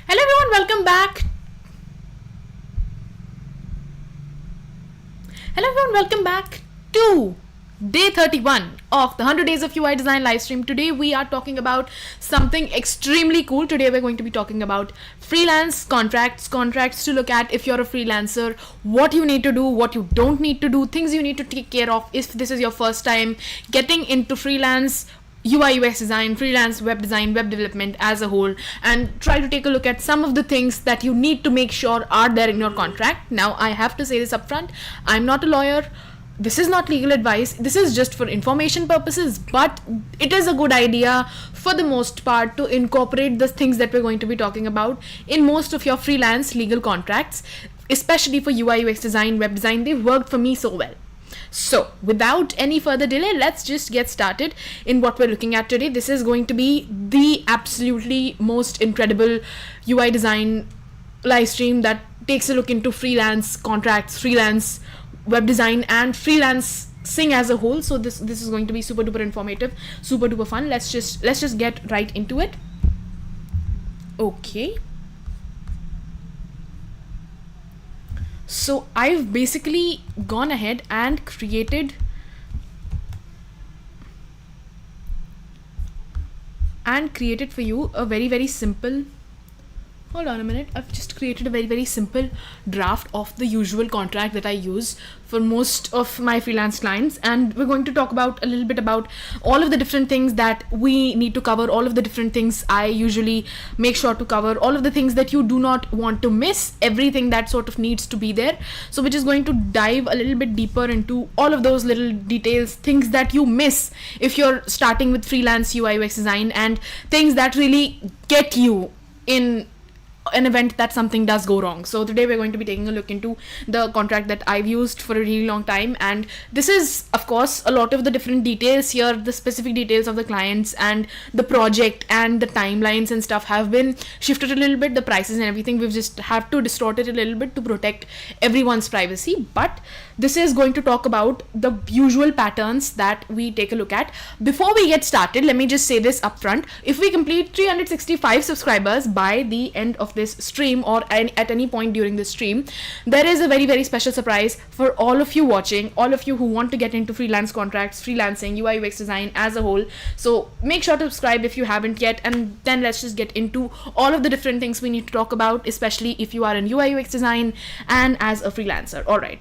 Hello everyone, welcome back. Hello everyone, welcome back to day 31 of the 100 Days of UI Design live stream. Today we are talking about something extremely cool. Today we're going to be talking about freelance contracts to look at if you're a freelancer, what you need to do, what you don't need to do, things you need to take care of if this is your first time getting into freelance UI UX design, freelance web design, web development as a whole, and try to take a look at some of the things that you need to make sure are there in your contract. Now I have to say this upfront, I'm not a lawyer, this is not legal advice, this is just for information purposes, but it is a good idea for the most part to incorporate the things that we're going to be talking about in most of your freelance legal contracts, especially for UI UX design, web design. They've worked for me so well. So without any further delay, let's just get started in what we're looking at today. This is going to be the absolutely most incredible UI design live stream that takes a look into freelance contracts, freelance web design, and freelancing as a whole. So this is going to be super duper informative, super duper fun. Let's just get right into it. Okay. So I've basically gone ahead and created for you a very simple, hold on a minute, I've just created a very simple draft of the usual contract that I use for most of my freelance clients, and we're going to talk about a little bit about all of the different things that we need to cover, all of the different things I usually make sure to cover, all of the things that you do not want to miss, everything that sort of needs to be there. So we're just going to dive a little bit deeper into all of those little details, things that you miss if you're starting with freelance UI UX design, and things that really get you in an event that something does go wrong. So today we're going to be taking a look into the contract that I've used for a really long time, and this is of course a lot of the different details here, the specific details of the clients and the project and the timelines and stuff have been shifted a little bit, the prices and everything we've just had to distort it a little bit to protect everyone's privacy. But this is going to talk about the usual patterns that we take a look at. Before we get started, let me just say this up front: if we complete 365 subscribers by the end of this stream or at any point during this stream, there is a very special surprise for all of you watching, all of you who want to get into freelance contracts, freelancing, UI UX design as a whole. So make sure to subscribe if you haven't yet, and then let's just get into all of the different things we need to talk about, especially if you are in UI UX design and as a freelancer. Alright,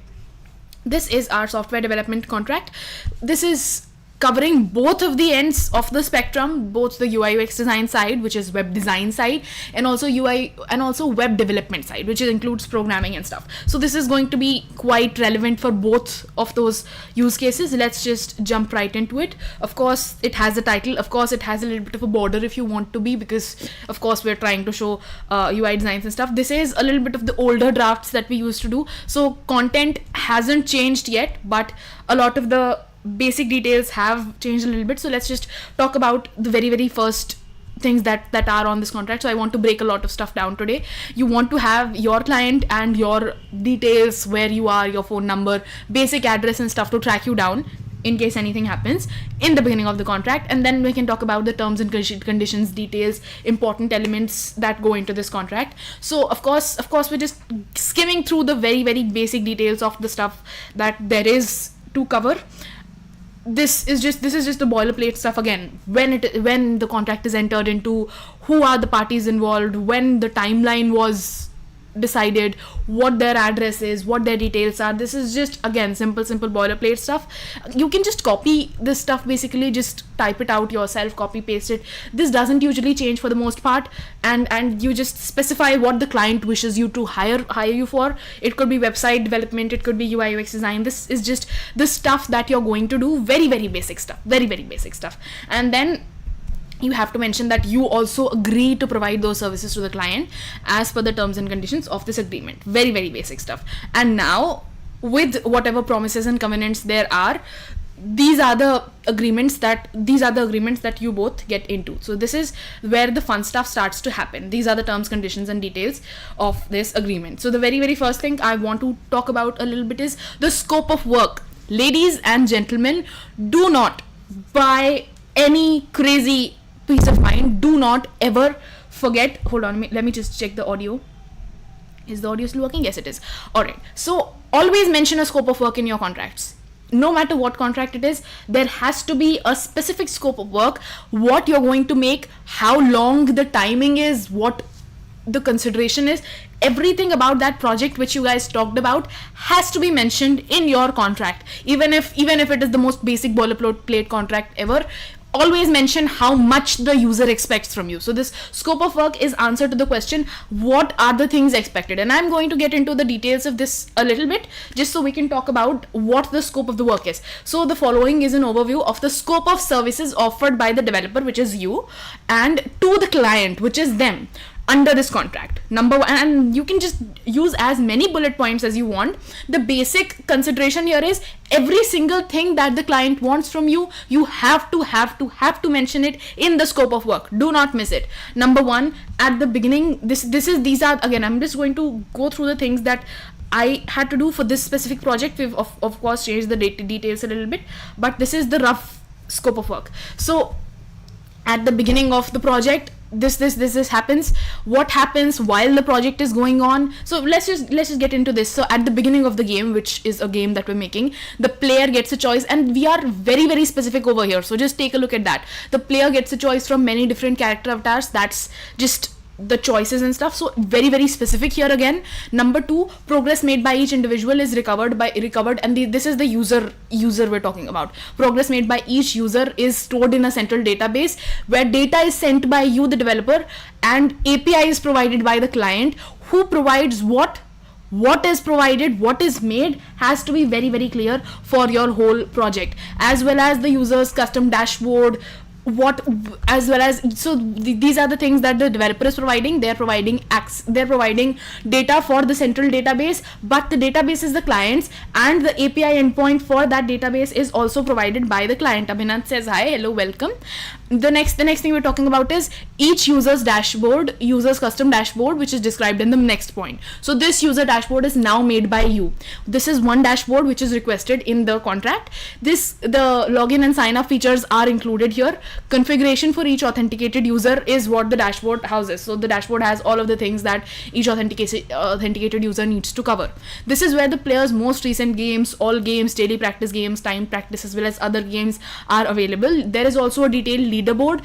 this is our software development contract. This is covering both of the ends of the spectrum, both the UI UX design side, which is web design side, and also UI and also web development side, which includes programming and stuff. So this is going to be quite relevant for both of those use cases. Let's just jump right into it. Of course it has a title, of course it has a little bit of a border if you want to be, because of course we're trying to show UI designs and stuff. This is a little bit of the older drafts that we used to do, so content hasn't changed yet, but a lot of the basic details have changed a little bit. So let's just talk about the very first things that are on this contract. So I want to break a lot of stuff down today. You want to have your client and your details, where you are, your phone number, basic address and stuff to track you down in case anything happens in the beginning of the contract, and then we can talk about the terms and conditions, details, important elements that go into this contract. So of course we're just skimming through the very basic details of the stuff that there is to cover. This is just the boilerplate stuff. Again, when the contract is entered into, who are the parties involved, when the timeline was decided, what their address is, what their details are. This is just again simple boilerplate stuff. You can just copy this stuff, basically just type it out yourself, copy paste it. This doesn't usually change for the most part, and you just specify what the client wishes you to hire you for. It could be website development, it could be UI UX design. This is just the stuff that you're going to do, very basic stuff, very basic stuff. And then you have to mention that you also agree to provide those services to the client as per the terms and conditions of this agreement. Very basic stuff. And now, with whatever promises and covenants there are, these are the agreements that you both get into. So this is where the fun stuff starts to happen. These are the terms, conditions and details of this agreement. So the very first thing I want to talk about a little bit is the scope of work. Ladies and gentlemen, do not, by any crazy peace of mind, do not ever forget, hold on, let me just check the audio. Is the audio still working? Yes, it is. Alright, so always mention a scope of work in your contracts. No matter what contract it is, there has to be a specific scope of work, what you're going to make, how long the timing is, what the consideration is. Everything about that project which you guys talked about has to be mentioned in your contract. Even if it is the most basic boilerplate contract ever, always mention how much the user expects from you. So this scope of work is answer to the question, what are the things expected? And I'm going to get into the details of this a little bit, just so we can talk about what the scope of the work is. So the following is an overview of the scope of services offered by the developer, which is you, and to the client, which is them, under this contract. Number one, and you can just use as many bullet points as you want. The basic consideration here is every single thing that the client wants from you, you have to mention it in the scope of work. Do not miss it. Number one, at the beginning, these are, again, I'm just going to go through the things that I had to do for this specific project. We've of course changed the details a little bit, but this is the rough scope of work. So at the beginning of the project, this happens. What happens while the project is going on? So let's just get into this. So at the beginning of the game, which is a game that we're making, the player gets a choice, and we are very, very specific over here. So just take a look at that. The player gets a choice from many different character avatars. That's just the choices and stuff. So very, very specific here again. Number two, progress made by each individual is recovered, and this is the user we're talking about. Progress made by each user is stored in a central database, where data is sent by you, the developer, and API is provided by the client, who provides what is provided, what is made, has to be very, very clear for your whole project, as well as the user's custom dashboard. These are the things that the developer is providing. They're providing data for the central database, but the database is the client's, and the API endpoint for that database is also provided by the client. Abhinand says hi, hello, welcome. The next thing we're talking about is each user's custom dashboard, which is described in the next point. So this user dashboard is now made by you. This is one dashboard which is requested in the contract. The login and sign up features are included here. Configuration for each authenticated user is what the dashboard houses. So the dashboard has all of the things that each authenticated user needs to cover. This is where the player's most recent games, all games, daily practice games, timed practice, as well as other games are available. There is also a detailed leaderboard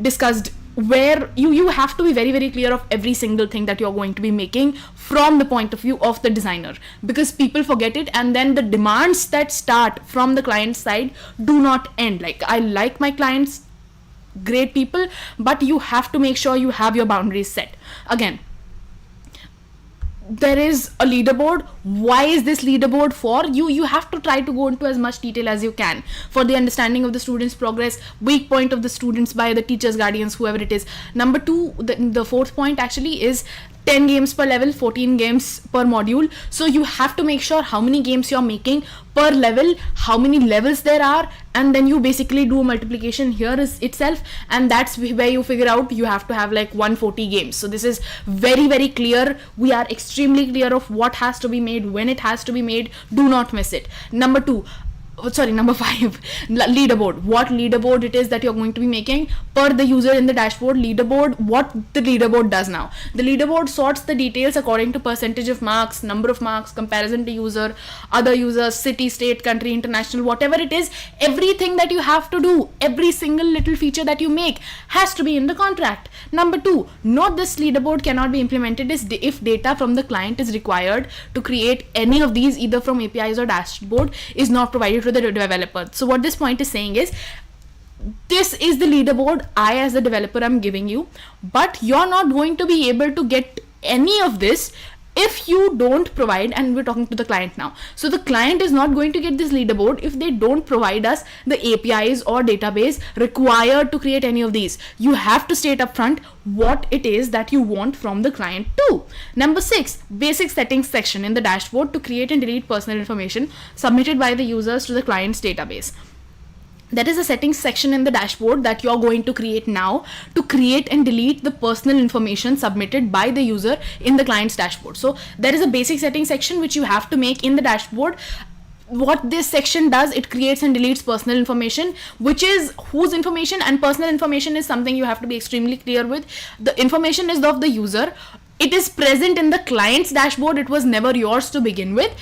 discussed, where you have to be very, very clear of every single thing that you're going to be making from the point of view of the designer, because people forget it, and then the demands that start from the client side do not end. Like, I like my clients, great people, but you have to make sure you have your boundaries set. Again, there is a leaderboard. Why is this leaderboard for? You have to try to go into as much detail as you can for the understanding of the students' progress, weak point of the students by the teachers, guardians, whoever it is. Number two, the fourth point actually is 10 games per level, 14 games per module. So you have to make sure how many games you're making per level, how many levels there are, and then you basically do a multiplication here itself, and that's where you figure out you have to have like 140 games. So this is very, very clear. We are extremely clear of what has to be made, when it has to be made. Do not miss it. Number 5, leaderboard. What leaderboard it is that you're going to be making per the user in the dashboard. Leaderboard, what the leaderboard does now. The leaderboard sorts the details according to percentage of marks, number of marks, comparison to user, other users, city, state, country, international, whatever it is. Everything that you have to do, every single little feature that you make has to be in the contract. Number 2, note this leaderboard cannot be implemented if data from the client is required to create any of these, either from APIs or dashboard, is not provided to the developer. So what this point is saying is, this is the leaderboard I as the developer am giving you, but you're not going to be able to get any of this if you don't provide, and we're talking to the client now. So the client is not going to get this leaderboard if they don't provide us the APIs or database required to create any of these. You have to state up front what it is that you want from the client too. Number 6, basic settings section in the dashboard to create and delete personal information submitted by the users to the client's database. That is a settings section in the dashboard that you're going to create now to create and delete the personal information submitted by the user in the client's dashboard. So there is a basic settings section which you have to make in the dashboard. what this section does, it creates and deletes personal information, which is whose information, and personal information is something you have to be extremely clear with. The information is of the user. It is present in the client's dashboard. It was never yours to begin with,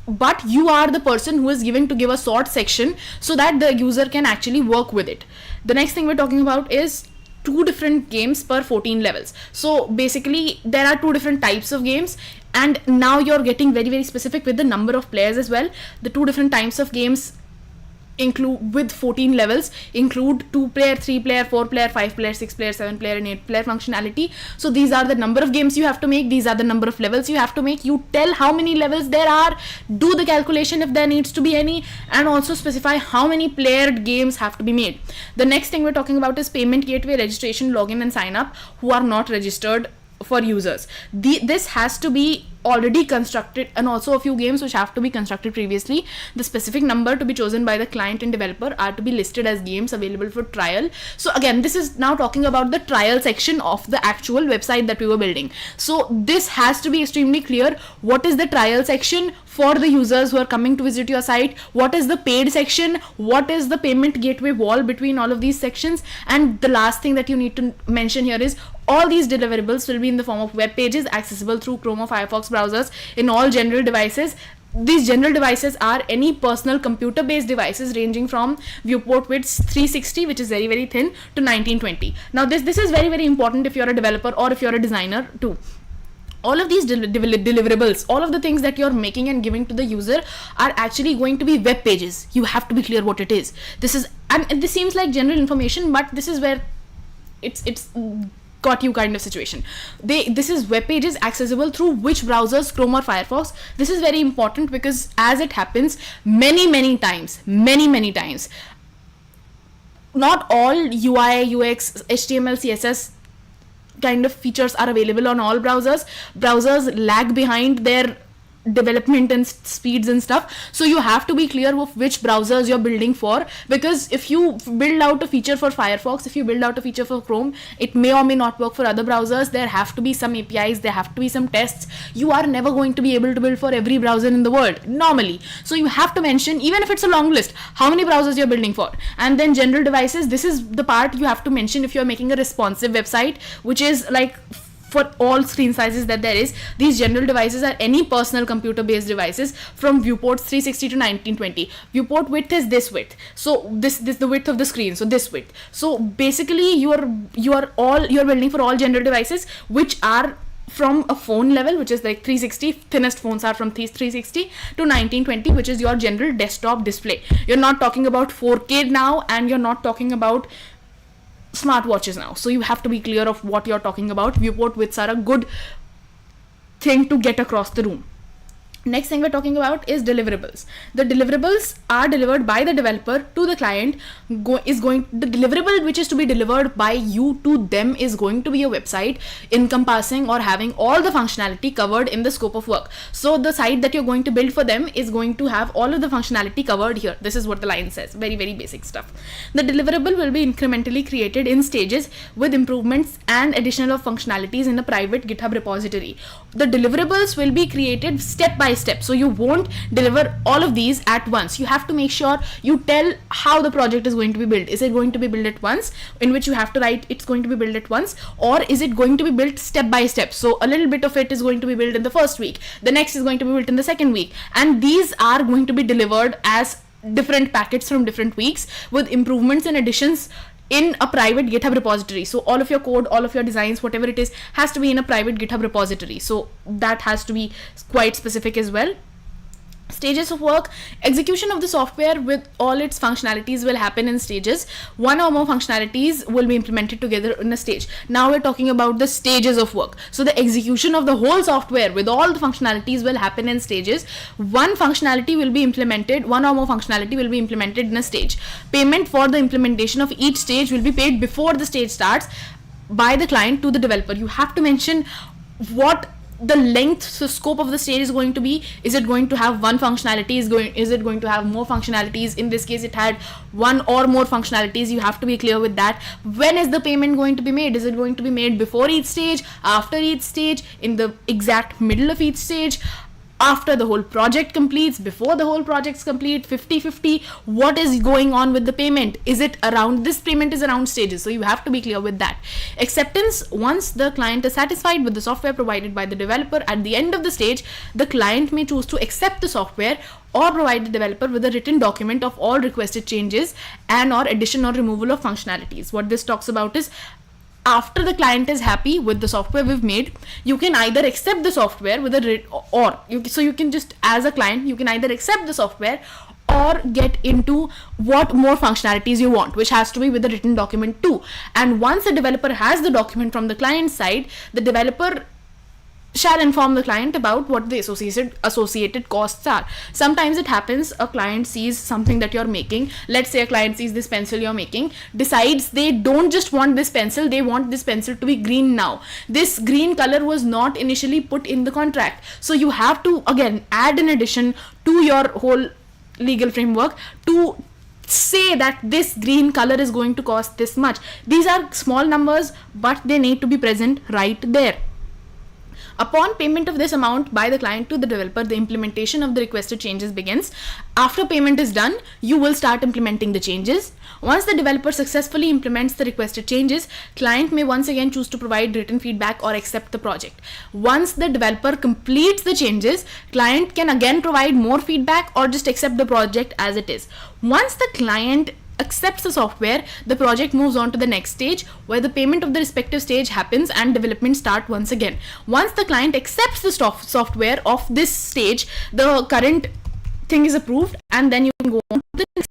but you are the person who is given to give a sort section so that the user can actually work with it. The next thing we're talking about is 2 different games per 14 levels. So basically there are 2 different types of games, and now you're getting very, very specific with the number of players as well. The 2 different types of games include, with 14 levels, include 2 player, 3 player, 4 player, 5 player, 6 player, 7 player and 8 player functionality. So these are the number of games you have to make, these are the number of levels you have to make. You tell how many levels there are, do the calculation if there needs to be any, and also specify how many played games have to be made. The next thing we're talking about is payment gateway, registration, login and sign up who are not registered for users. This has to be already constructed, and also a few games which have to be constructed previously. The specific number to be chosen by the client and developer are to be listed as games available for trial. So again, this is now talking about the trial section of the actual website that we were building. So this has to be extremely clear. What is the trial section for the users who are coming to visit your site? What is the paid section? What is the payment gateway wall between all of these sections? And the last thing that you need to mention here is all these deliverables will be in the form of web pages accessible through Chrome or Firefox browsers in all general devices. These general devices are any personal computer based devices ranging from viewport widths 360, which is very, very thin, to 1920. Now this is very, very important if you're a developer or if you're a designer too. All of these deliverables, all of the things that you're making and giving to the user are actually going to be web pages. You have to be clear what it is. This is, and this seems like general information, but this is where it's got you kind of situation. This is web pages accessible through which browsers, Chrome or Firefox. This is very important because as it happens many times, not all UI, UX, HTML, CSS kind of features are available on all browsers. Browsers lag behind their development and speeds and stuff, so you have to be clear of which browsers you're building for, because if you build out a feature for Firefox, if you build out a feature for Chrome, it may or may not work for other browsers. There have to be some APIs, there have to be some tests. You are never going to be able to build for every browser in the world normally, so you have to mention, even if it's a long list, how many browsers you're building for. And then general devices, this is the part you have to mention if you're making a responsive website, which is like for all screen sizes that there is. These general devices are any personal computer based devices from viewports 360 to 1920. Viewport width is this width, so this the width of the screen, so this width. So basically you're building for all general devices which are from a phone level, which is like 360, thinnest phones are from 360 to 1920, which is your general desktop display. You're not talking about 4K now, and you're not talking about smartwatches now, so you have to be clear of what you're talking about. Viewport widths are a good thing to get across the room. Next thing we're talking about is deliverables. The deliverables are delivered by the developer to the client. The deliverable which is to be delivered by you to them is going to be a website encompassing or having all the functionality covered in the scope of work. So the site that you're going to build for them is going to have all of the functionality covered here. This is what the line says. Very, very basic stuff. The deliverable will be incrementally created in stages with improvements and additional of functionalities in a private GitHub repository. The deliverables will be created step by step, so you won't deliver all of these at once. You have to make sure you tell how the project is going to be built. Is it going to be built at once, in which you have to write it's going to be built at once, or is it going to be built step by step? So a little bit of it is going to be built in the first week, the next is going to be built in the second week, and these are going to be delivered as different packets from different weeks with improvements and additions in a private GitHub repository. So all of your code, all of your designs, whatever it is, has to be in a private GitHub repository. So that has to be quite specific as well. Stages of work. Execution of the software with all its functionalities will happen in stages. One or more functionalities will be implemented together in a stage. Now we're talking about the stages of work. So the execution of the whole software with all the functionalities will happen in stages. One functionality will be implemented, one or more functionality will be implemented in a stage. Payment for the implementation of each stage will be paid before the stage starts by the client to the developer. You have to mention what the length, so scope of the stage is going to be. Is it going to have one functionality? Is it going to have more functionalities? In this case it had one or more functionalities. You have to be clear with that. When is the payment going to be made? Is it going to be made before each stage, after each stage, in the exact middle of each stage? after the whole project completes, before the whole project's complete, 50-50, what is going on with the payment? Is it around, this payment is around stages, so you have to be clear with that. Acceptance, once the client is satisfied with the software provided by the developer, at the end of the stage, the client may choose to accept the software or provide the developer with a written document of all requested changes and or addition or removal of functionalities. What this talks about is, after the client is happy with the software we've made, you can either accept the software with so you can just, as a client, you can either accept the software or get into what more functionalities you want, which has to be with the written document too. And once the developer has the document from the client side, the developer shall inform the client about what the associated costs are. Sometimes it happens, a client sees something that you're making, let's say a client sees this pencil you're making, decides they don't just want this pencil, they want this pencil to be green now. This green color was not initially put in the contract, so you have to again add an addition to your whole legal framework to say that this green color is going to cost this much. These are small numbers, but they need to be present right there. Upon payment of this amount by the client to the developer, the implementation of the requested changes begins. After payment is done, you will start implementing the changes. Once the developer successfully implements the requested changes, client may once again choose to provide written feedback or accept the project. Once the developer completes the changes, client can again provide more feedback or just accept the project as it is. Once the client accepts the software, the project moves on to the next stage, where the payment of the respective stage happens and development start once again. Once the client accepts the software of this stage, the current thing is approved, and then you can go on to the next.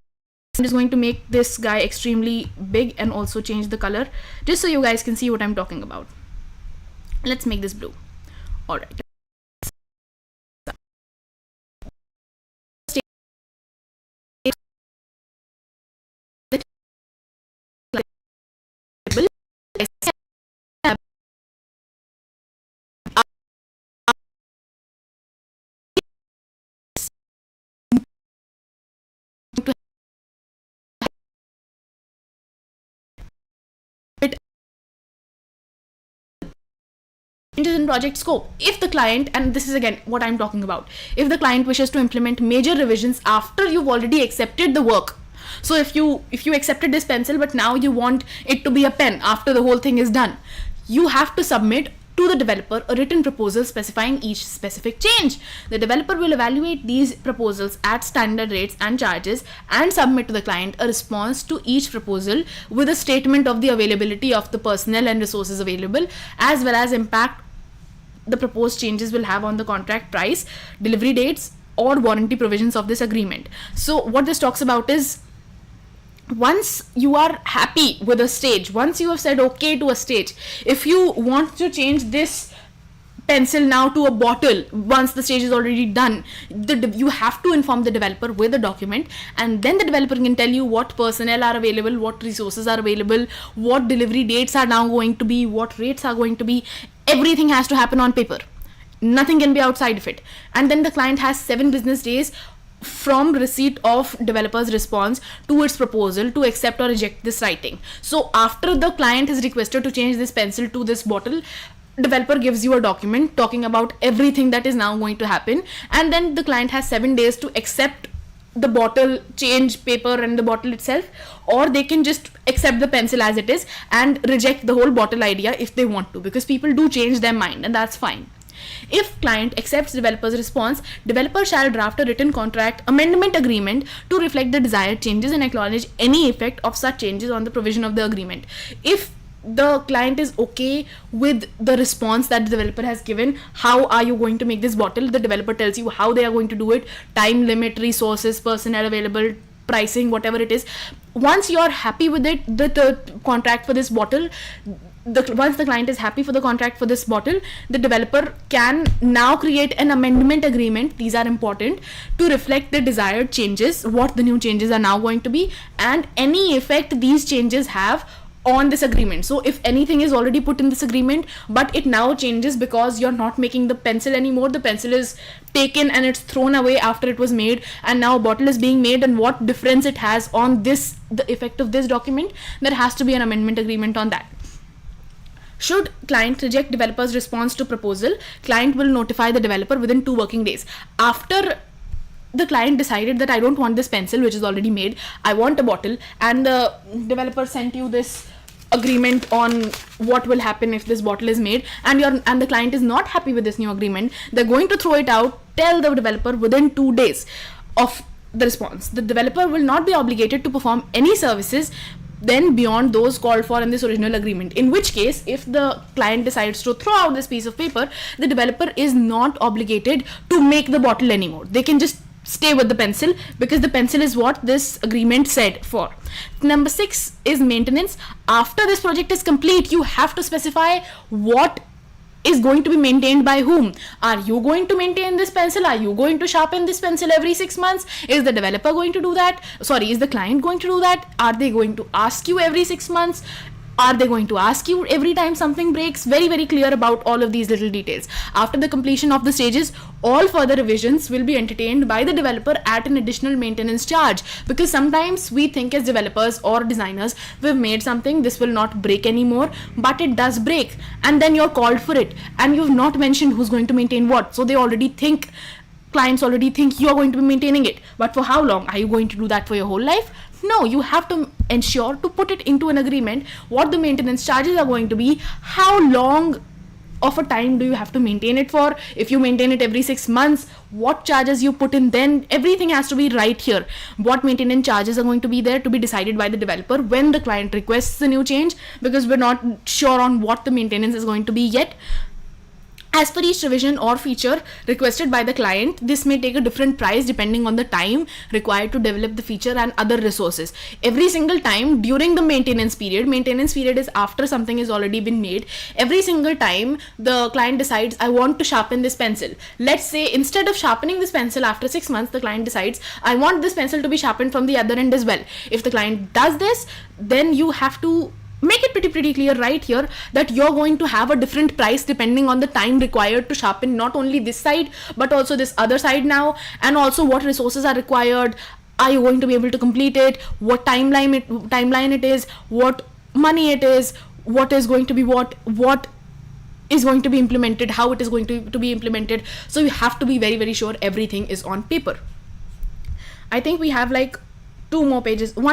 I'm just going to make this guy extremely big and also change the color just so you guys can see what I'm talking about. Let's make this blue. All right. Changes in project scope. If the client, and this is again what I'm talking about, if the client wishes to implement major revisions after you've already accepted the work, so if you accepted this pencil but now you want it to be a pen after the whole thing is done, you have to submit to the developer a written proposal specifying each specific change. The developer will evaluate these proposals at standard rates and charges and submit to the client a response to each proposal with a statement of the availability of the personnel and resources available, as well as impact the proposed changes will have on the contract price, delivery dates, or warranty provisions of this agreement. So what this talks about is, once you are happy with a stage, once you have said okay to a stage, if you want to change this pencil now to a bottle, once the stage is already done, you have to inform the developer with a document, and then the developer can tell you what personnel are available, what resources are available, what delivery dates are now going to be, what rates are going to be. Everything has to happen on paper. Nothing can be outside of it. And then the client has 7 business days from receipt of developer's response to its proposal to accept or reject this writing. So after the client has requested to change this pencil to this bottle, developer gives you a document talking about everything that is now going to happen, and then the client has 7 days to accept the bottle, change paper and the bottle itself, or they can just accept the pencil as it is and reject the whole bottle idea if they want to, because people do change their mind, and that's fine. If client accepts developer's response, developer shall draft a written contract amendment agreement to reflect the desired changes and acknowledge any effect of such changes on the provision of the agreement. If the client is okay with the response that the developer has given, how are you going to make this bottle, the developer tells you how they are going to do it, time limit, resources, personnel available, pricing, whatever it is. Once you're happy with it, the contract for this bottle, once the client is happy for the contract for this bottle, the developer can now create an amendment agreement, these are important, to reflect the desired changes, what the new changes are now going to be, and any effect these changes have on this agreement. So if anything is already put in this agreement but it now changes because you're not making the pencil anymore, the pencil is taken and it's thrown away after it was made, and now a bottle is being made, and what difference it has on this, the effect of this document, there has to be an amendment agreement on that. Should client reject developer's response to proposal, client will notify the developer within 2 working days. After the client decided that I don't want this pencil which is already made, I want a bottle, and the developer sent you this agreement on what will happen if this bottle is made, and the client is not happy with this new agreement, they're going to throw it out. Tell the developer within 2 days of the response. The developer will not be obligated to perform any services then beyond those called for in this original agreement. In which case, if the client decides to throw out this piece of paper, the developer is not obligated to make the bottle anymore. They can just stay with the pencil because the pencil is what this agreement said for. Number 6 is maintenance. After this project is complete, you have to specify what is going to be maintained by whom. Are you going to maintain this pencil? Are you going to sharpen this pencil every 6 months? Is the developer going to do that? Is the client going to do that? Are they going to ask you every 6 months? Are they going to ask you every time something breaks? Very, very clear about all of these little details. After the completion of the stages, all further revisions will be entertained by the developer at an additional maintenance charge, because sometimes we think as developers or designers, we've made something, this will not break anymore, but it does break, and then you're called for it and you've not mentioned who's going to maintain what. So clients already think you're going to be maintaining it, but for how long? Are you going to do that for your whole life? No, you have to ensure to put it into an agreement what the maintenance charges are going to be, how long of a time do you have to maintain it for. If you maintain it every 6 months, what charges you put in then. Everything has to be right here. What maintenance charges are going to be there to be decided by the developer when the client requests a new change, because we're not sure on what the maintenance is going to be yet. As per each revision or feature requested by the client, this may take a different price depending on the time required to develop the feature and other resources. Every single time during the maintenance period is after something has already been made, every single time the client decides, I want to sharpen this pencil. Let's say instead of sharpening this pencil after 6 months, the client decides, I want this pencil to be sharpened from the other end as well. If the client does this, then you have to make it pretty clear right here that you're going to have a different price depending on the time required to sharpen not only this side but also this other side now, and also what resources are required. Are you going to be able to complete it? What timeline it is, what money it is, what is going to be what is going to be implemented, how it is going to be implemented. So you have to be very sure everything is on paper. I think we have like one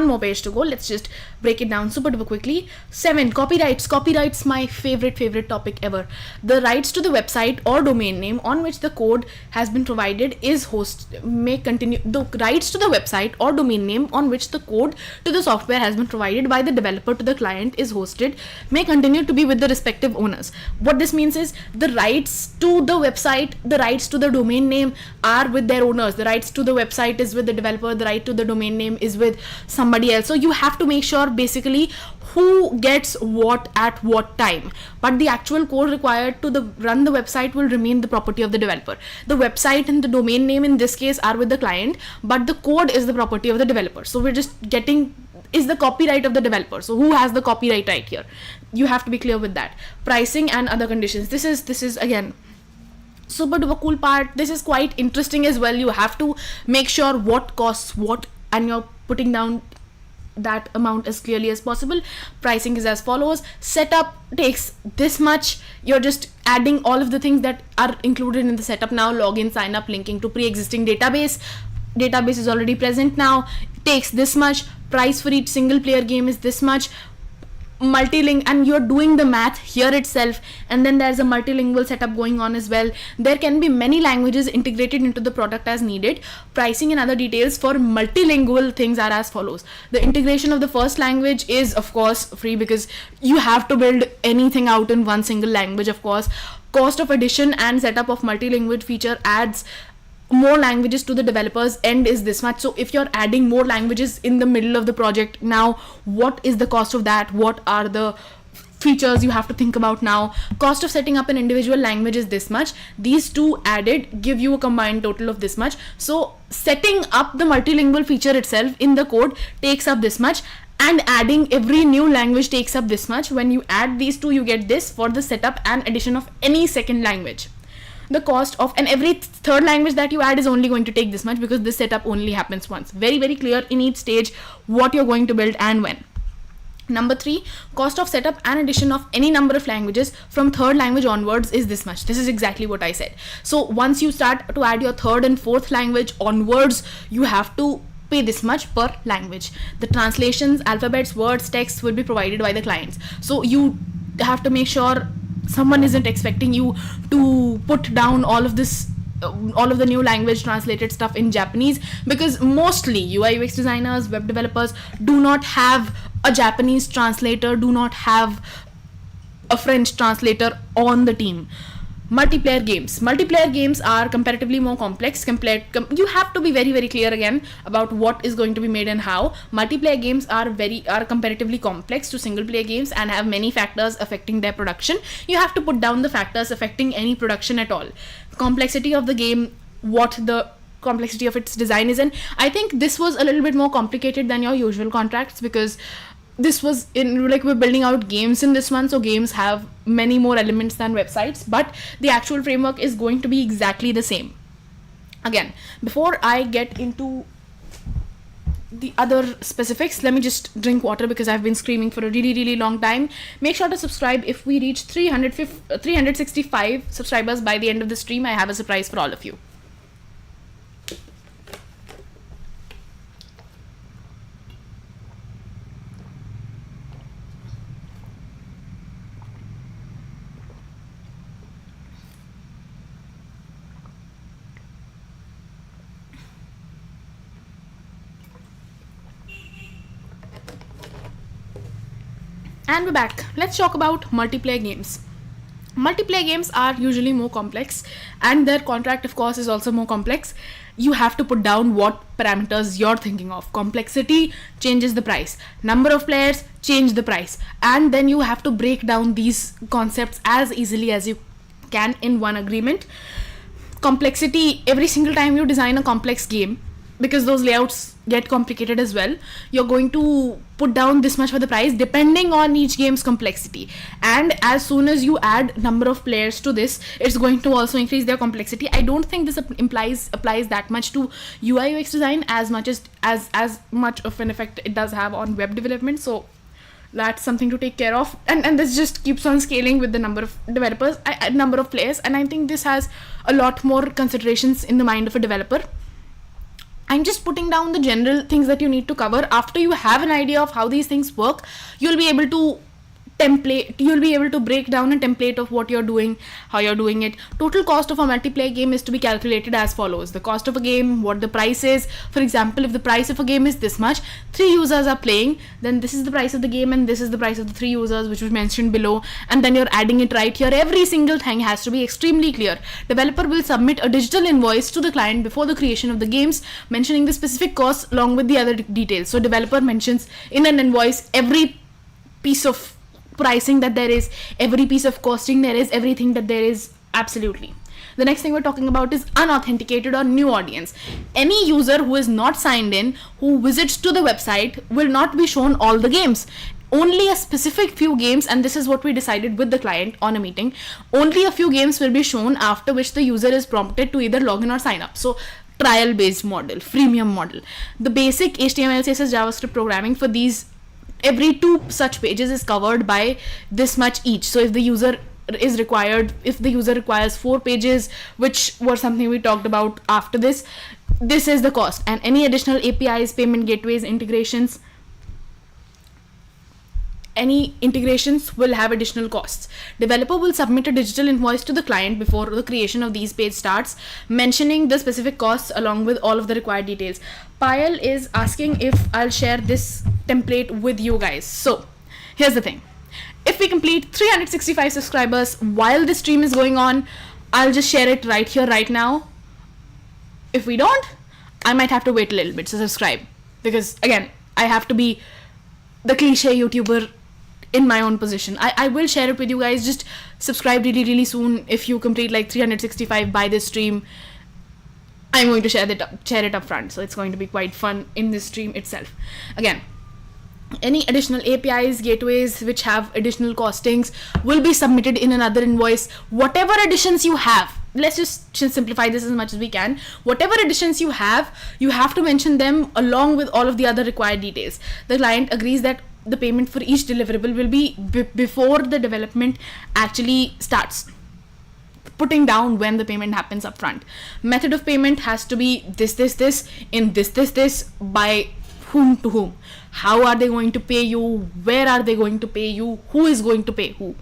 more page to go. Let's just break it down super duper quickly. 7, copyrights, my favorite topic ever. The rights to the website or domain name on which the code has been provided is the rights to the website or domain name on which the code to the software has been provided by the developer to the client is hosted may continue to be with the respective owners. What this means is the rights to the website, the rights to the domain name are with their owners. The rights to the website is with the developer, the right to the domain name is with somebody else. So you have to make sure basically who gets what at what time, but the actual code required to run the website will remain the property of the developer. The website and the domain name in this case are with the client, but the code is the property of the developer. So we're just getting is the copyright of the developer. So who has the copyright right here? You have to be clear with that. Pricing and other conditions. This is again super duper cool part. This is quite interesting as well. You have to make sure what costs what, and you're putting down that amount as clearly as possible. Pricing is as follows. Setup takes this much. You're just adding all of the things that are included in the setup now. Login, sign up, linking to pre-existing database is already present now, takes this much. Price for each single player game is this much. Multilingual, and you're doing the math here itself, and then there's a multilingual setup going on as well. There can be many languages integrated into the product as needed. Pricing and other details for multilingual things are as follows. The integration of the first language is of course free, because you have to build anything out in one single language. Of course, cost of addition and setup of multilingual feature adds more languages to the developer's end is this much. So if you're adding more languages in the middle of the project, now what is the cost of that? What are the features you have to think about now? Cost of setting up an individual language is this much. These two added give you a combined total of this much. So setting up the multilingual feature itself in the code takes up this much, and adding every new language takes up this much. When you add these two, you get this for the setup and addition of any second language. The cost of, and every third language that you add is only going to take this much, because this setup only happens once. Very clear in each stage what you're going to build and when. Number 3, cost of setup and addition of any number of languages from third language onwards is this much. This is exactly what I said. So once you start to add your third and fourth language onwards, you have to pay this much per language. The translations, alphabets, words, texts will be provided by the clients. So you have to make sure someone isn't expecting you to put down all of this, all of the new language translated stuff in Japanese, because mostly UI UX designers, web developers do not have a Japanese translator, do not have a French translator on the team. Multiplayer games are comparatively more complex. You have to be very, very clear again about what is going to be made and how. Multiplayer games are comparatively complex to single player games and have many factors affecting their production. You have to put down the factors affecting any production at all. Complexity of the game, what the complexity of its design is, and I think this was a little bit more complicated than your usual contracts, because this was in, like, we're building out games in this one, so games have many more elements than websites, but the actual framework is going to be exactly the same. Again, before I get into the other specifics, let me just drink water because I've been screaming for a really, really long time. Make sure to subscribe. If we reach 365 subscribers by the end of the stream, I have a surprise for all of you. And we're back. Let's talk about multiplayer games. Multiplayer games are usually more complex, and their contract, of course, is also more complex. You have to put down what parameters you're thinking of. Complexity changes the price. Number of players change the price. And then you have to break down these concepts as easily as you can in one agreement. Complexity, every single time you design a complex game, because those layouts get complicated as well, you're going to put down this much for the price depending on each game's complexity. And as soon as you add number of players to this, it's going to also increase their complexity. I don't think this applies that much to UI UX design as much of an effect it does have on web development. So that's something to take care of, and this just keeps on scaling with the number of developers, number of players, and I think this has a lot more considerations in the mind of a developer. I'm just putting down the general things that you need to cover. After you have an idea of how these things work, you'll be able to break down a template of what you're doing, how you're doing it. Total cost of a multiplayer game is to be calculated as follows. The cost of a game, what the price is. For example, if the price of a game is this much, 3 users are playing, then this is the price of the game and this is the price of the 3 users, which was mentioned below, and then you're adding it right here. Every single thing has to be extremely clear. Developer will submit a digital invoice to the client before the creation of the games, mentioning the specific costs along with the other details. So developer mentions in an invoice every piece of pricing that there is, every piece of costing there is, everything that there is, absolutely. The next thing we're talking about is unauthenticated or new audience. Any user who is not signed in, who visits to the website, will not be shown all the games. Only a specific few games, and this is what we decided with the client on a meeting, only a few games will be shown, after which the user is prompted to either log in or sign up. So trial based model, freemium model. The basic HTML, CSS, JavaScript programming for these, every 2 such pages is covered by this much each. So if the user requires 4 pages, which were something we talked about after this is the cost. And any additional APIs, payment gateways, integrations will have additional costs. Developer will submit a digital invoice to the client before the creation of these page starts, mentioning the specific costs along with all of the required details. Payal is asking if I'll share this template with you guys. So here's the thing. If we complete 365 subscribers while this stream is going on, I'll just share it right here, right now. If we don't, I might have to wait a little bit. So subscribe, because again, I have to be the cliche YouTuber in my own position. I will share it with you guys. Just subscribe really, really soon. If you complete like 365 by this stream, I'm going to share it up front. So it's going to be quite fun in this stream itself. Again, any additional APIs, gateways which have additional costings will be submitted in another invoice. Whatever additions you have, let's just simplify this as much as we can. Whatever additions you have to mention them along with all of the other required details. The client agrees that the payment for each deliverable will be before the development actually starts, putting down when the payment happens upfront. Method of payment has to be this in this by whom to whom. How are they going to pay you? Where are they going to pay you? Who is going to pay who?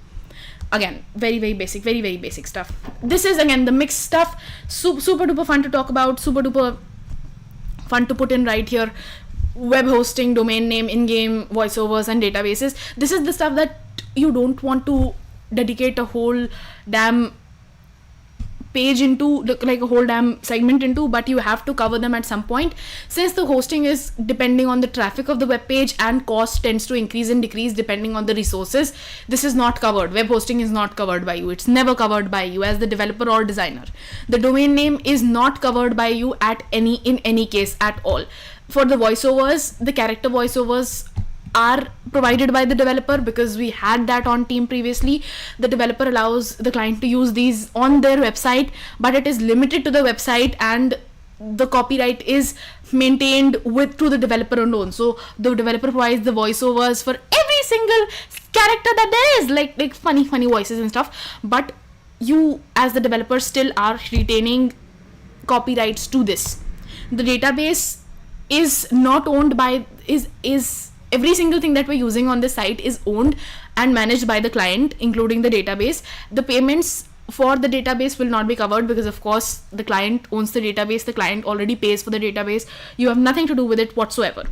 Again, very basic stuff. This is again the mixed stuff. Super duper fun to talk about. Super duper fun to put in right here. Web hosting, domain name, in-game voiceovers and databases. This is the stuff that you don't want to dedicate a whole damn page into, like a whole damn segment into, but you have to cover them at some point, since the hosting is depending on the traffic of the web page and cost tends to increase and decrease depending on the resources. This is not covered. Web hosting is not covered by you. It's never covered by you as the developer or designer. The domain name is not covered by you in any case at all. For the voiceovers, the character voiceovers are provided by the developer because we had that on team previously. The developer allows the client to use these on their website, but it is limited to the website and the copyright is maintained through the developer alone. So the developer provides the voiceovers for every single character that there is, like funny voices and stuff, but you as the developer still are retaining copyrights to this. The database is not owned by is every single thing that we're using on the site is owned and managed by the client, including the database. The payments for the database will not be covered because of course the client owns the database. The client already pays for the database. You have nothing to do with it whatsoever.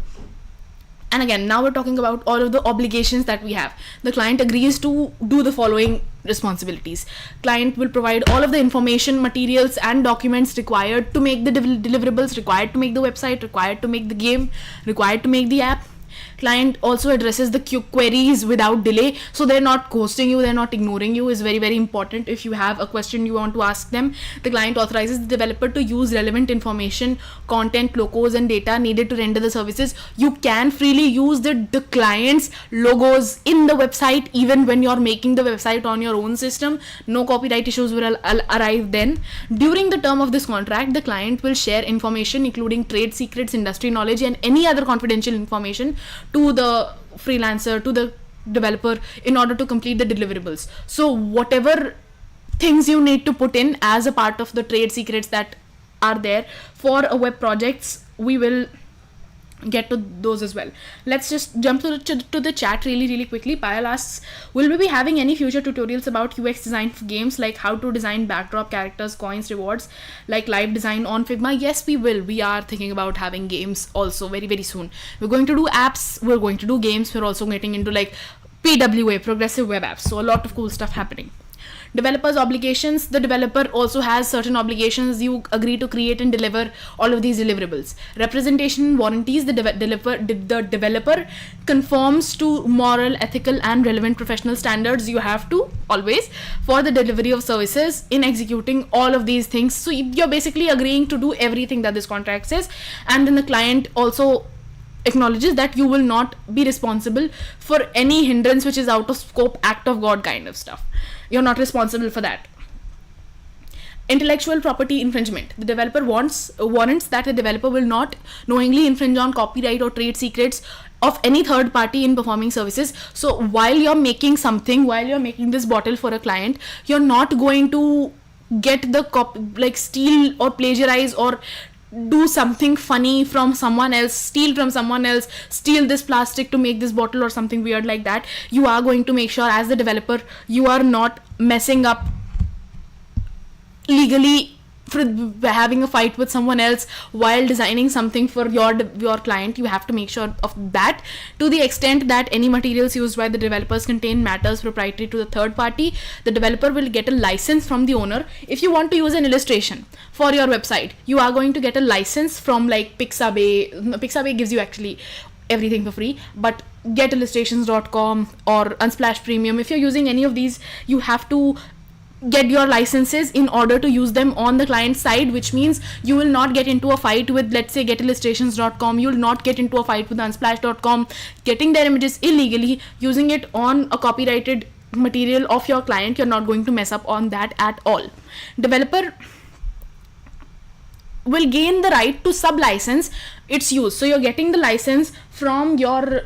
And again, now we're talking about all of the obligations that we have. The client agrees to do the following responsibilities. Client will provide all of the information, materials and documents required to make the deliverables, required to make the website, required to make the game, required to make the app. Client also addresses the queries without delay, so they're not ghosting you, they're not ignoring you. Is very important. If you have a question you want to ask them, the client authorizes the developer to use relevant information, content, logos and data needed to render the services. You can freely use the client's logos in the website even when you're making the website on your own system. No copyright issues will arrive then. During the term of this contract, the client will share information including trade secrets, industry knowledge and any other confidential information to the freelancer, to the developer, in order to complete the deliverables. So whatever things you need to put in as a part of the trade secrets that are there for a web projects, we will get to those as well. Let's just jump to the chat really quickly. Payal asks, will we be having any future tutorials about UX design for games, like how to design backdrop, characters, coins, rewards, like live design on Figma? Yes, we will. We are thinking about having games also very soon. We're going to do apps, we're going to do games, we're also getting into like PWA, progressive web apps. So a lot of cool stuff happening. Developers' obligations. The developer also has certain obligations. You agree to create and deliver all of these deliverables. Representation warranties. The developer conforms to moral, ethical and relevant professional standards. You have to always, for the delivery of services, in executing all of these things. So you're basically agreeing to do everything that this contract says, and then the client also acknowledges that you will not be responsible for any hindrance which is out of scope, act of God kind of stuff. You're not responsible for that. Intellectual property infringement. The developer warrants that the developer will not knowingly infringe on copyright or trade secrets of any third party in performing services. So while you're making this bottle for a client, you're not going to get the steal or plagiarize or do something funny from someone else, steal from someone else, steal this plastic to make this bottle or something weird like that. You are going to make sure as the developer you are not messing up legally for having a fight with someone else while designing something for your client. You have to make sure of that. To the extent that any materials used by the developers contain matters proprietary to the third party, the developer will get a license from the owner. If you want to use an illustration for your website, you are going to get a license from like Pixabay. Pixabay gives you actually everything for free, but getillustrations.com or Unsplash Premium, if you're using any of these, you have to get your licenses in order to use them on the client side, which means you will not get into a fight with, let's say, getillustrations.com. You will not get into a fight with unsplash.com getting their images illegally, using it on a copyrighted material of your client. You're not going to mess up on that at all. Developer will gain the right to sub-license its use. So you're getting the license from your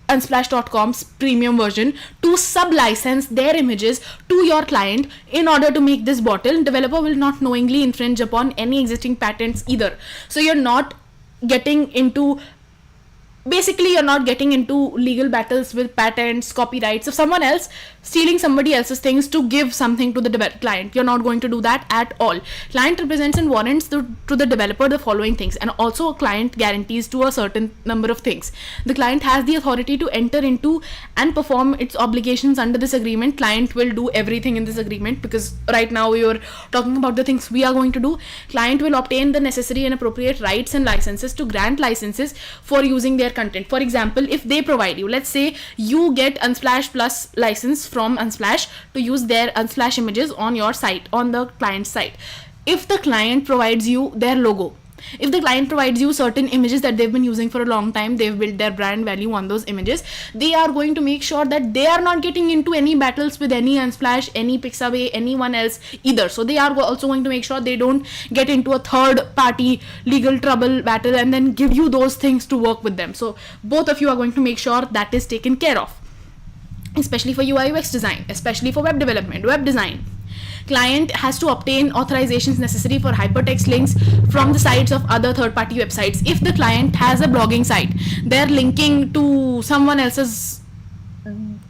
unsplash.com's premium version to sub-license their images to your client in order to make this bottle. Developer will not knowingly infringe upon any existing patents either. So you're not getting into legal battles with patents, copyrights of someone else stealing somebody else's things to give something to the client. You're not going to do that at all. Client represents and warrants to the developer the following things, and also a client guarantees to a certain number of things. The client has the authority to enter into and perform its obligations under this agreement. Client will do everything in this agreement, because right now we are talking about the things we are going to do. Client will obtain the necessary and appropriate rights and licenses to grant licenses for using their content. For example, if they provide you, let's say you get Unsplash Plus license from Unsplash to use their Unsplash images on your site, on the client site. If the client provides you their logo, if the client provides you certain images that they've been using for a long time, they've built their brand value on those images, they are going to make sure that they are not getting into any battles with any Unsplash, any Pixabay, anyone else either. So they are also going to make sure they don't get into a third party legal trouble battle and then give you those things to work with them. So both of you are going to make sure that is taken care of, especially for UI UX design, especially for web development, web design. Client has to obtain authorizations necessary for hypertext links from the sites of other third-party websites. If the client has a blogging site, they're linking to someone else's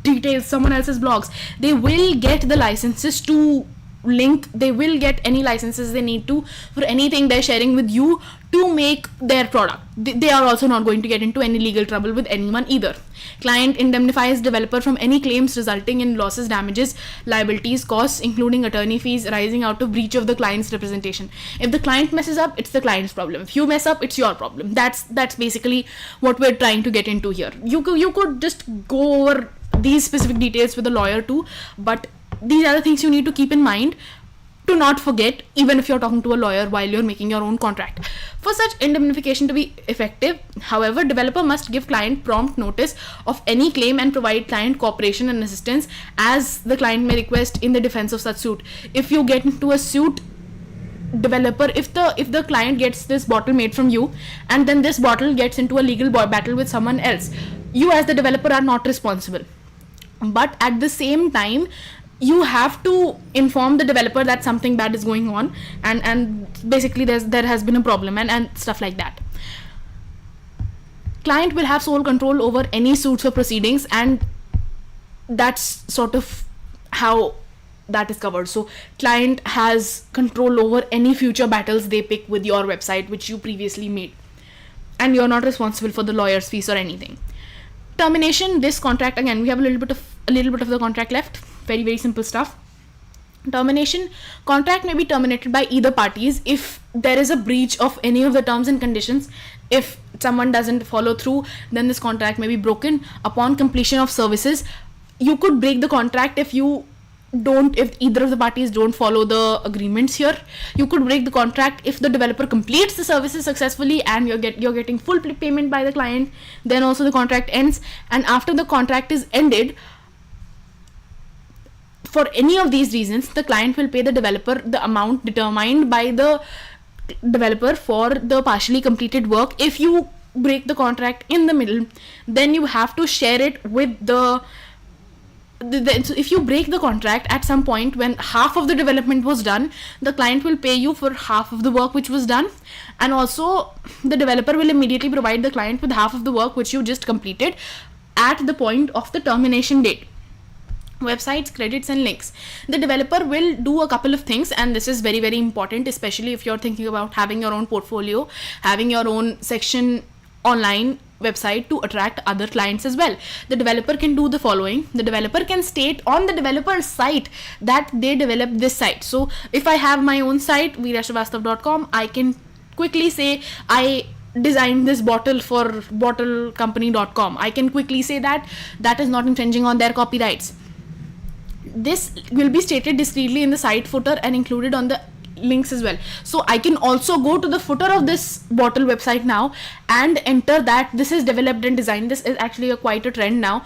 details, someone else's blogs, they will get the licenses to link, they will get any licenses they need to for anything they're sharing with you to make their product. They are also not going to get into any legal trouble with anyone either. Client indemnifies developer from any claims resulting in losses, damages, liabilities, costs, including attorney fees arising out of breach of the client's representation. If the client messes up, it's the client's problem. If you mess up, it's your problem. That's basically what we're trying to get into here. You could just go over these specific details with a lawyer too, but these are the things you need to keep in mind to not forget, even if you're talking to a lawyer while you're making your own contract. For such indemnification to be effective, however, developer must give client prompt notice of any claim and provide client cooperation and assistance as the client may request in the defense of such suit. If you get into a suit, developer, if the client gets this bottle made from you and then this bottle gets into a legal battle with someone else, you as the developer are not responsible. But at the same time, you have to inform the developer that something bad is going on and basically there has been a problem and stuff like that. Client will have sole control over any suits or proceedings, and that's sort of how that is covered. So client has control over any future battles they pick with your website which you previously made, and you're not responsible for the lawyer's fees or anything. Termination, this contract, again we have a little bit of the contract left. Very, very simple stuff. Termination, contract may be terminated by either parties if there is a breach of any of the terms and conditions. If someone doesn't follow through, then this contract may be broken. Upon completion of services, you could break the contract if either of the parties don't follow the agreements here. You could break the contract if the developer completes the services successfully and you're getting full payment by the client. Then also the contract ends, and after the contract is ended, for any of these reasons, the client will pay the developer the amount determined by the developer for the partially completed work. If you break the contract in the middle, then you have to share it with so if you break the contract at some point when half of the development was done, the client will pay you for half of the work which was done, and also the developer will immediately provide the client with half of the work which you just completed at the point of the termination date. Websites, credits and links. The developer will do a couple of things, and this is very, very important, especially if you're thinking about having your own portfolio, having your own section online website to attract other clients as well. The developer can do the following. The developer can state on the developer's site that they developed this site. So if I have my own site, Srivastava.com, I can quickly say I designed this bottle for bottlecompany.com. I can quickly say that is not infringing on their copyrights. This will be stated discreetly in the site footer and included on the links as well. So I can also go to the footer of this bottle website now and enter that this is developed and designed. This is actually quite a trend now.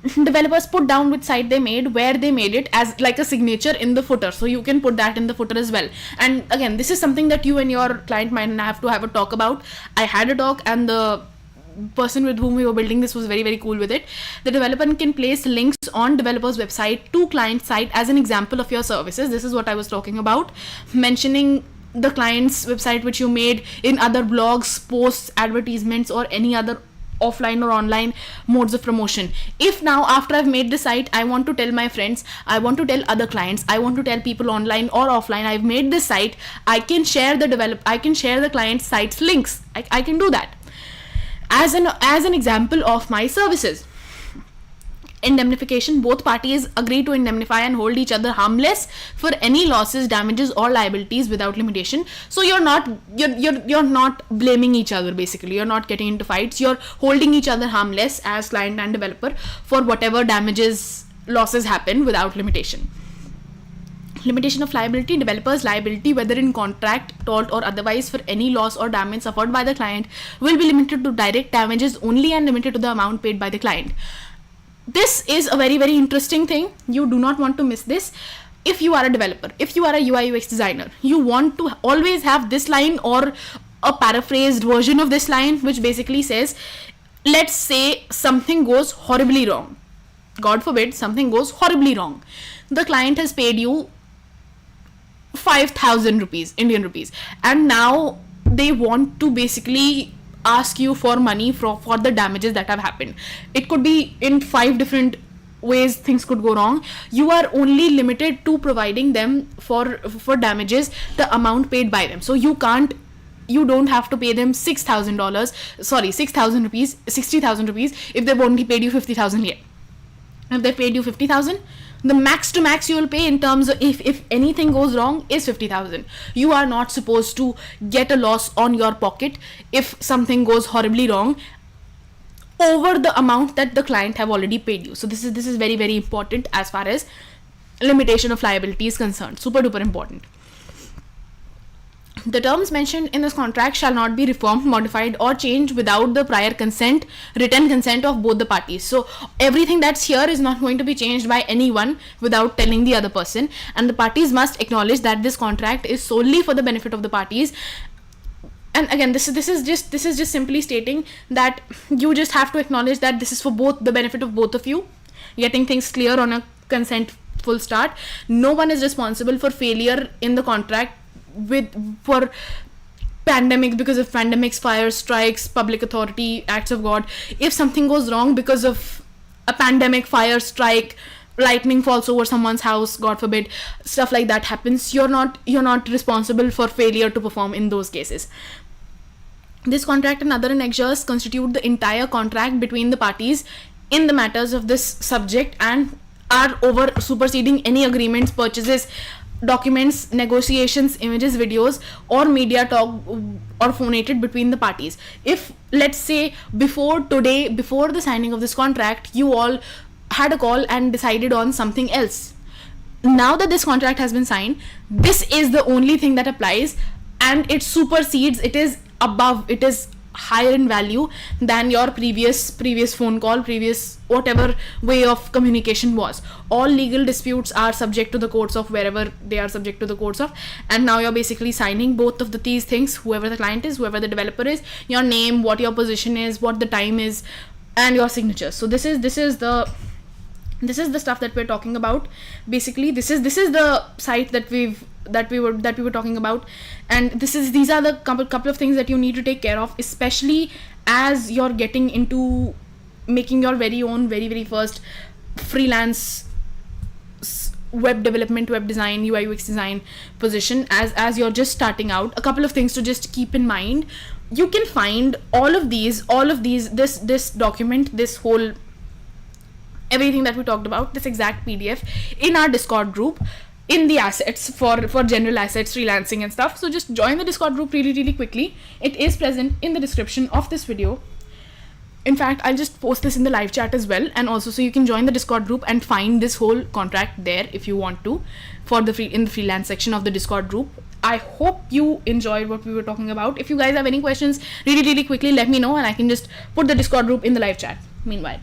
Developers put down which site they made, where they made it, as like a signature in the footer. So you can put that in the footer as well. And again, this is something that you and your client might have to have a talk about. I had a talk, and the person with whom we were building this was very, very cool with it. The developer can place links on developer's website to client site as an example of your services. This is what I was talking about, mentioning the client's website which you made in other blogs, posts, advertisements, or any other offline or online modes of promotion. If now after I've made the site, I want to tell my friends, I want to tell other clients, I want to tell people online or offline, I've made this site, I can share the client site's links. I can do that as an example of my services. Indemnification, both parties agree to indemnify and hold each other harmless for any losses, damages, or liabilities without limitation. So you're not blaming each other, basically. You're not getting into fights. You're holding each other harmless as client and developer for whatever damages, losses happen without limitation. Limitation of liability, developer's liability, whether in contract, tort, or otherwise, for any loss or damage suffered by the client will be limited to direct damages only and limited to the amount paid by the client. This is a very, very interesting thing. You do not want to miss this. If you are a developer, if you are a UI UX designer, you want to always have this line or a paraphrased version of this line, which basically says, let's say something goes horribly wrong. God forbid something goes horribly wrong. The client has paid you 5,000 rupees, Indian rupees, and now they want to basically ask you for money for the damages that have happened. It could be in 5 different ways things could go wrong. You are only limited to providing them for damages the amount paid by them. So you don't have to pay them $6,000 rupees, 60,000 rupees if they've only paid you 50,000 yet. If they paid you 50,000, the max to max you will pay in terms of if anything goes wrong is 50,000. You are not supposed to get a loss on your pocket if something goes horribly wrong over the amount that the client have already paid you. So this is very, very important as far as limitation of liability is concerned. Super duper important. The terms mentioned in this contract shall not be reformed, modified, or changed without the prior consent, written consent of both the parties. So everything that's here is not going to be changed by anyone without telling the other person, and the parties must acknowledge that this contract is solely for the benefit of the parties. And again, this is just simply stating that you just have to acknowledge that this is for both the benefit of both of you, getting things clear on a consent full start. No one is responsible for failure in the contract for pandemic, because of pandemics, fires, strikes, public authority, acts of God. If something goes wrong because of a pandemic, fire, strike, lightning falls over someone's house, God forbid, stuff like that happens, you're not responsible for failure to perform in those cases. This contract and other annexures constitute the entire contract between the parties in the matters of this subject and are over superseding any agreements, purchases, documents, negotiations, images, videos, or media talk or phonated between the parties. If, let's say, before the signing of this contract, you all had a call and decided on something else. Now that this contract has been signed, this is the only thing that applies, and it supersedes, it is higher in value than your previous phone call, previous whatever way of communication was. All legal disputes are subject to the courts of wherever they are subject to the courts of, and now you're basically signing both of these things, whoever the client is, whoever the developer is, your name, what your position is, what the time is, and your signature. So this is the stuff that we're talking about. Basically, this is the site that we were talking about, and these are the couple of things that you need to take care of, especially as you're getting into making your very own very first freelance web development, web design, UI UX design position. As you're just starting out, a couple of things to just keep in mind. You can find all of these this document, this whole everything that we talked about, this exact PDF, in our Discord group, in the assets for general assets, freelancing and stuff. So just join the Discord group really quickly. It is present in the description of this video. In fact, I'll just post this in the live chat as well, and also so you can join the Discord group and find this whole contract there if you want to, in the freelance section of the Discord group. I hope you enjoyed what we were talking about. If you guys have any questions, really quickly let me know, and I can just put the Discord group in the live chat meanwhile.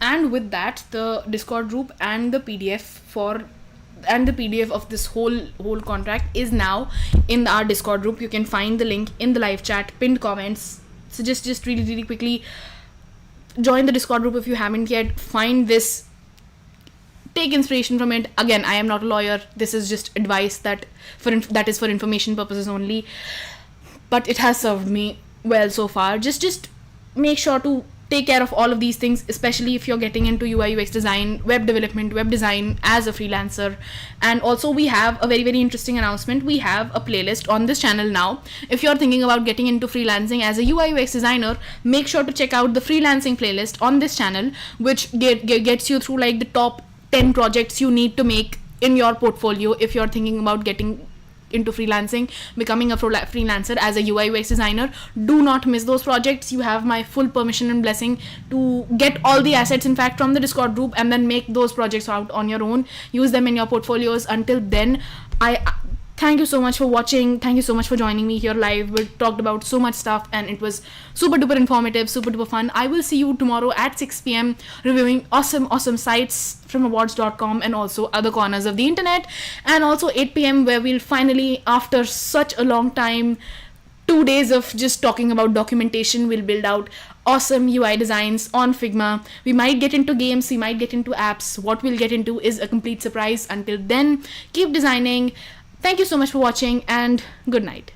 And with that, the Discord group and the PDF of this whole contract is now in our Discord group. You can find the link in the live chat, pinned comments. So just really quickly join the Discord group if you haven't yet. Find this, take inspiration from it. Again, I am not a lawyer. This is just advice that is for information purposes only, but it has served me well so far. Just make sure to take care of all of these things, especially if you're getting into UI UX design, web development, web design as a freelancer. And also, we have a very interesting announcement. We have a playlist on this channel now. If you're thinking about getting into freelancing as a UI UX designer, make sure to check out the freelancing playlist on this channel, which gets you through like the top 10 projects you need to make in your portfolio if you're thinking about getting into freelancing, becoming a freelancer as a UI UX designer. Do not miss those projects. You have my full permission and blessing to get all the assets, in fact, from the Discord group, and then make those projects out on your own, use them in your portfolios. Until then, I thank you so much for watching. Thank you so much for joining me here live. We talked about so much stuff and it was super duper informative, super duper fun. I will see you tomorrow at 6 p.m. reviewing awesome sites from awards.com and also other corners of the internet. And also 8 p.m. where we'll finally, after such a long time, 2 days of just talking about documentation, we'll build out awesome UI designs on Figma. We might get into games, we might get into apps. What we'll get into is a complete surprise. Until then, keep designing. Thank you so much for watching and good night.